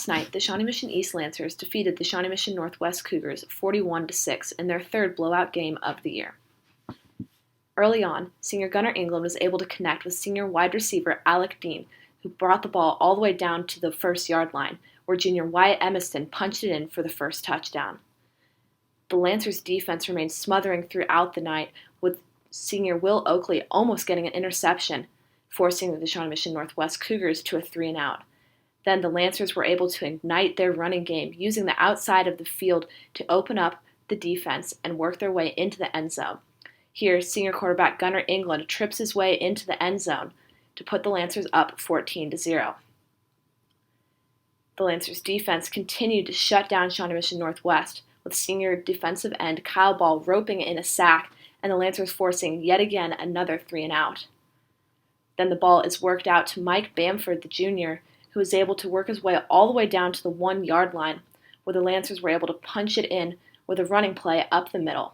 Last night, the Shawnee Mission East Lancers defeated the Shawnee Mission Northwest Cougars 41-6 in their third blowout game of the year. Early on, senior Gunnar England was able to connect with senior wide receiver Alec Dean, who brought the ball all the way down to the first-yard line, where junior Wyatt Emiston punched it in for the first touchdown. The Lancers' defense remained smothering throughout the night, with senior Will Oakley almost getting an interception, forcing the Shawnee Mission Northwest Cougars to a 3-and-out. Then the Lancers were able to ignite their running game, using the outside of the field to open up the defense and work their way into the end zone. Here, senior quarterback Gunnar England trips his way into the end zone to put the Lancers up 14-0. The Lancers defense continued to shut down Shawnee Mission Northwest, with senior defensive end Kyle Ball roping in a sack and the Lancers forcing yet again another 3-and-out. Then the ball is worked out to Mike Bamford, the junior, who was able to work his way all the way down to the 1-yard line, where the Lancers were able to punch it in with a running play up the middle.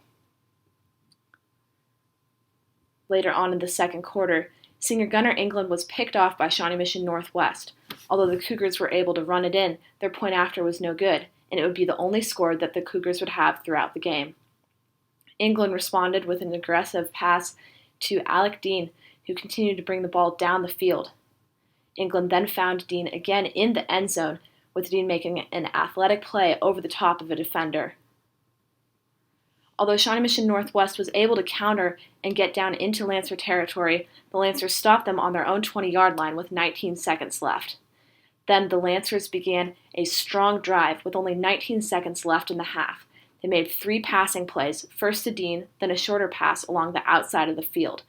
Later on in the second quarter, senior Gunnar England was picked off by Shawnee Mission Northwest. Although the Cougars were able to run it in, their point after was no good, and it would be the only score that the Cougars would have throughout the game. England responded with an aggressive pass to Alec Dean, who continued to bring the ball down the field. England then found Dean again in the end zone, with Dean making an athletic play over the top of a defender. Although Shawnee Mission Northwest was able to counter and get down into Lancer territory, the Lancers stopped them on their own 20-yard line with 19 seconds left. Then the Lancers began a strong drive with only 19 seconds left in the half. They made 3 passing plays, first to Dean, then a shorter pass along the outside of the field.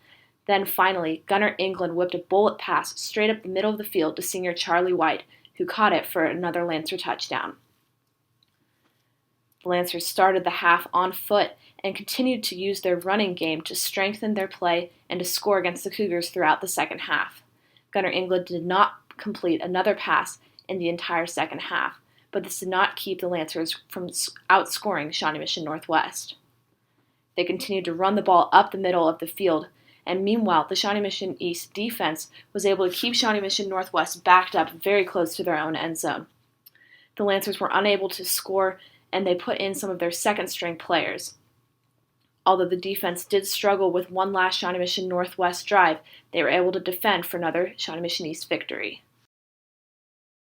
Then finally, Gunnar England whipped a bullet pass straight up the middle of the field to senior Charlie White, who caught it for another Lancer touchdown. The Lancers started the half on foot and continued to use their running game to strengthen their play and to score against the Cougars throughout the second half. Gunnar England did not complete another pass in the entire second half, but this did not keep the Lancers from outscoring Shawnee Mission Northwest. They continued to run the ball up the middle of the field, and meanwhile, the Shawnee Mission East defense was able to keep Shawnee Mission Northwest backed up very close to their own end zone. The Lancers were unable to score, and they put in some of their second-string players. Although the defense did struggle with one last Shawnee Mission Northwest drive, they were able to defend for another Shawnee Mission East victory.